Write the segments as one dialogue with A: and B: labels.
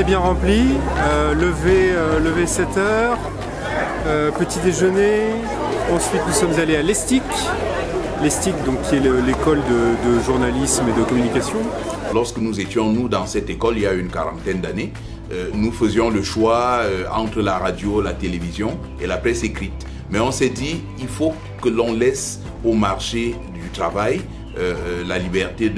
A: journée bien remplie, lever 7 heures, petit déjeuner, ensuite nous sommes allés à l'ESTIC, donc, qui est l'école de journalisme et de communication.
B: Lorsque nous étions dans cette école il y a une quarantaine d'années, nous faisions le choix entre la radio, la télévision et la presse écrite. Mais on s'est dit, il faut que l'on laisse au marché du travail la liberté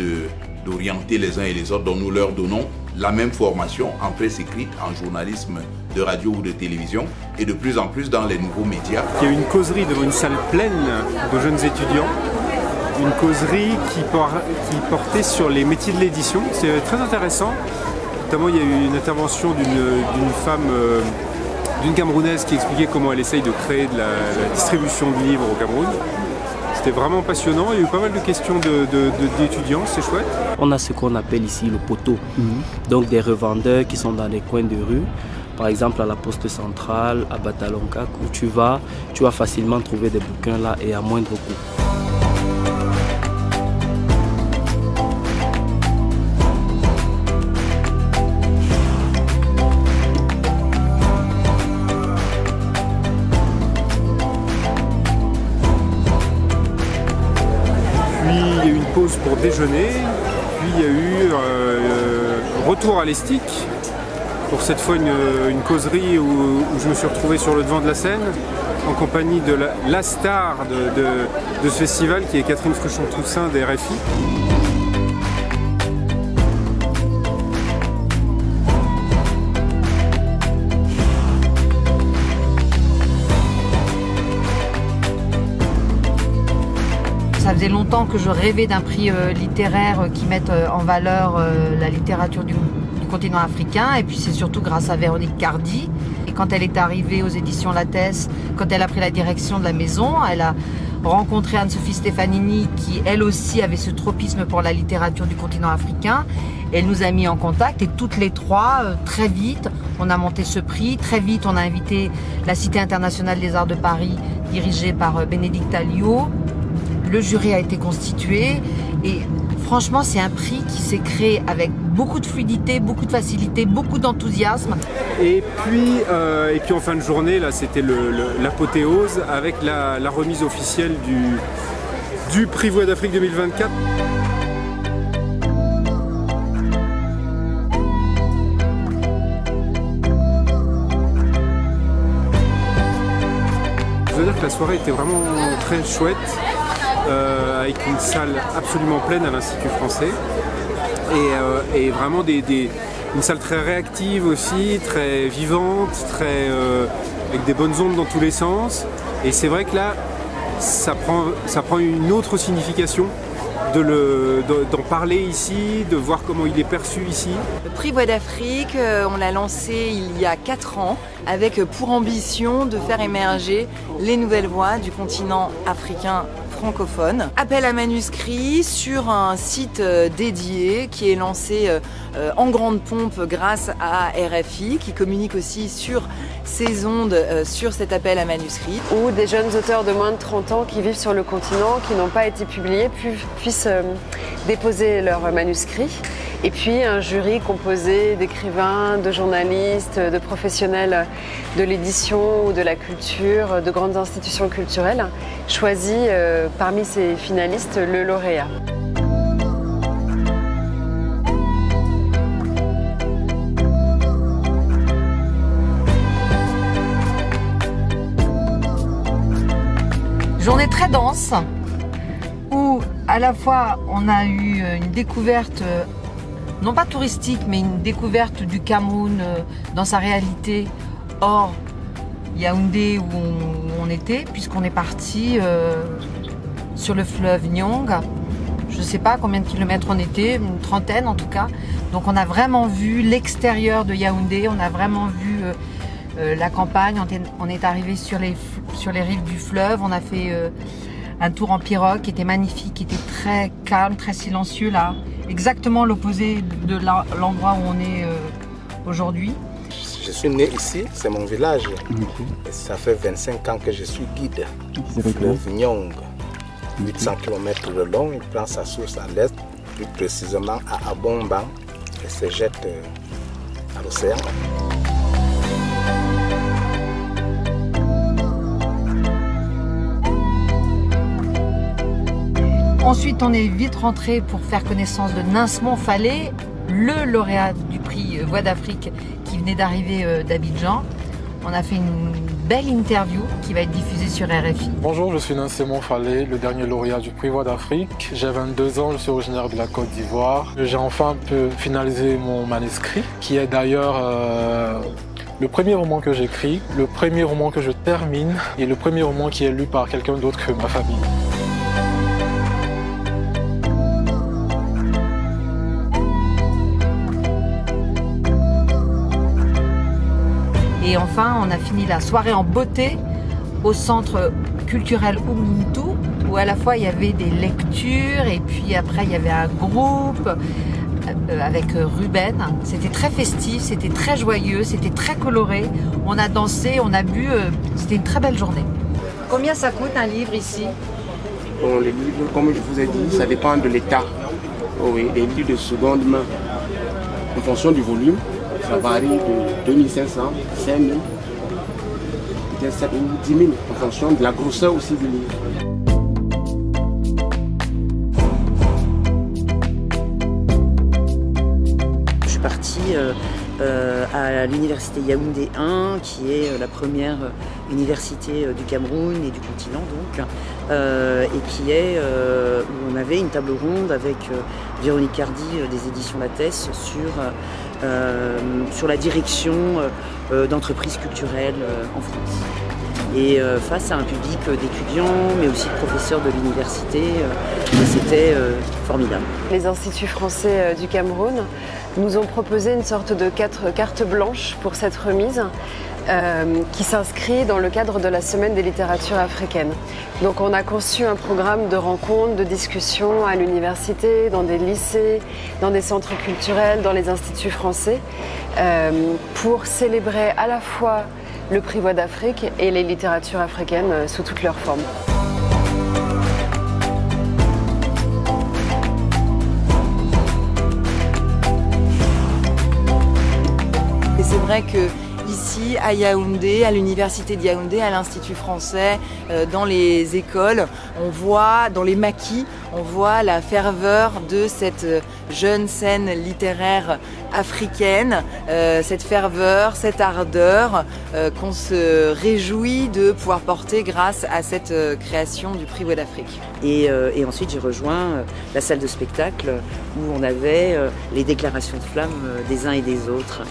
B: d'orienter les uns et les autres, dont nous leur donnons la même formation en presse écrite, en journalisme de radio ou de télévision, et de plus en plus dans les nouveaux médias.
A: Il y a eu une causerie devant une salle pleine de jeunes étudiants, une causerie qui portait sur les métiers de l'édition. C'est très intéressant. Notamment, il y a eu une intervention d'une femme, d'une Camerounaise qui expliquait comment elle essaye de créer de la distribution de livres au Cameroun. C'était vraiment passionnant, il y a eu pas mal de questions d'étudiants, c'est chouette.
C: On a ce qu'on appelle ici le poteau, donc des revendeurs qui sont dans les coins de rue, par exemple à la poste centrale, à Batalonka, où tu vas facilement trouver des bouquins là et à moindre coût.
A: Pause pour déjeuner, puis il y a eu retour à l'ESTIC, pour cette fois une causerie où je me suis retrouvé sur le devant de la scène en compagnie de la star de ce festival qui est Catherine Fruchon-Toussaint des RFI.
D: Ça faisait longtemps que je rêvais d'un prix littéraire qui mette en valeur la littérature du continent africain. Et puis c'est surtout grâce à Véronique Cardy. Et quand elle est arrivée aux éditions Lattès, quand elle a pris la direction de la maison, elle a rencontré Anne-Sophie Stefanini qui elle aussi avait ce tropisme pour la littérature du continent africain. Elle nous a mis en contact et toutes les trois, très vite, on a monté ce prix. Très vite, on a invité la Cité internationale des arts de Paris dirigée par Bénédicte Alliot. Le jury a été constitué et franchement c'est un prix qui s'est créé avec beaucoup de fluidité, beaucoup de facilité, beaucoup d'enthousiasme.
A: Et puis en fin de journée, là c'était l'apothéose avec la remise officielle du prix Voix d'Afrique 2024. Je veux dire que la soirée était vraiment très chouette. Avec une salle absolument pleine à l'Institut français et vraiment une salle très réactive aussi, très vivante, avec des bonnes ondes dans tous les sens. Et c'est vrai que là, ça prend une autre signification d'en parler ici, de voir comment il est perçu ici.
E: Le prix Voix d'Afrique, on l'a lancé il y a 4 ans avec pour ambition de faire émerger les nouvelles voix du continent africain francophone. Appel à manuscrits sur un site dédié qui est lancé en grande pompe grâce à RFI qui communique aussi sur ces ondes, sur cet appel à manuscrits.
F: Où des jeunes auteurs de moins de 30 ans qui vivent sur le continent, qui n'ont pas été publiés, puissent déposer leurs manuscrits. Et puis un jury composé d'écrivains, de journalistes, de professionnels de l'édition ou de la culture, de grandes institutions culturelles, choisit parmi ces finalistes le lauréat.
D: Journée très dense où à la fois on a eu une découverte non pas touristique, mais une découverte du Cameroun dans sa réalité hors Yaoundé où on était, puisqu'on est parti sur le fleuve Nyong. Je ne sais pas combien de kilomètres on était, une trentaine en tout cas. Donc on a vraiment vu l'extérieur de Yaoundé, on a vraiment vu la campagne, on est arrivé sur les rives du fleuve, on a fait un tour en pirogue qui était magnifique, qui était très calme, très silencieux là. Exactement l'opposé de l'endroit où on est aujourd'hui.
G: Je suis né ici, c'est mon village. Et ça fait 25 ans que je suis guide. Fleuve Nyong, 800 km de long, il prend sa source à l'est, plus précisément à Abomban, et se jette à l'océan.
D: Ensuite, on est vite rentré pour faire connaissance de Nincemont Fallet, le lauréat du prix Voix d'Afrique qui venait d'arriver d'Abidjan. On a fait une belle interview qui va être diffusée sur RFI.
H: Bonjour, je suis Nincemont Fallet, le dernier lauréat du prix Voix d'Afrique. J'ai 22 ans, je suis originaire de la Côte d'Ivoire. J'ai enfin un peu finalisé mon manuscrit, qui est d'ailleurs le premier roman que j'écris, le premier roman que je termine et le premier roman qui est lu par quelqu'un d'autre que ma famille.
D: Et enfin, on a fini la soirée en beauté au centre culturel Ubuntu, où à la fois il y avait des lectures et puis après il y avait un groupe avec Ruben. C'était très festif, c'était très joyeux, c'était très coloré. On a dansé, on a bu, c'était une très belle journée. Combien ça coûte un livre ici?
I: Bon, les livres, comme je vous ai dit, ça dépend de l'état. Oui, les livres de seconde main, en fonction du volume, ça varie de 2500, 5000, peut-être 7000, 10 000, en fonction de la grosseur aussi du livre.
J: Je suis partie à l'université Yaoundé 1, qui est la première université du Cameroun et du continent, donc, et qui est où on avait une table ronde avec Véronique Hardy des éditions Lattès sur la direction d'entreprises culturelles en France. Et face à un public d'étudiants, mais aussi de professeurs de l'université, c'était formidable.
F: Les instituts français du Cameroun nous ont proposé une sorte de carte blanche pour cette remise qui s'inscrit dans le cadre de la Semaine des littératures africaines. Donc on a conçu un programme de rencontres, de discussions à l'université, dans des lycées, dans des centres culturels, dans les instituts français, pour célébrer à la fois le prix Voix d'Afrique et les littératures africaines sous toutes leurs formes.
E: Et c'est vrai que ici, à Yaoundé, à l'université de Yaoundé, à l'Institut français, dans les écoles, on voit, dans les maquis, on voit la ferveur de cette jeune scène littéraire africaine, cette ferveur, cette ardeur qu'on se réjouit de pouvoir porter grâce à cette création du prix Voix d'Afrique.
J: Et ensuite, j'ai rejoint la salle de spectacle où on avait les déclarations de flamme des uns et des autres.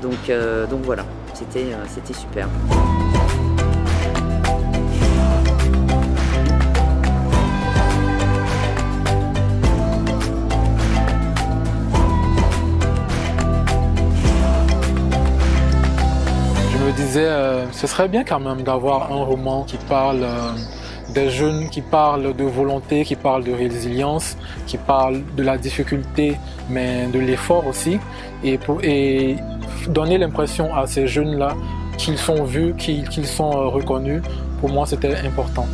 J: Donc voilà, c'était super.
H: Je me disais, ce serait bien quand même d'avoir un roman qui parle des jeunes, qui parle de volonté, qui parle de résilience, qui parle de la difficulté, mais de l'effort aussi, et donner l'impression à ces jeunes-là qu'ils sont vus, qu'ils sont reconnus. Pour moi, c'était important.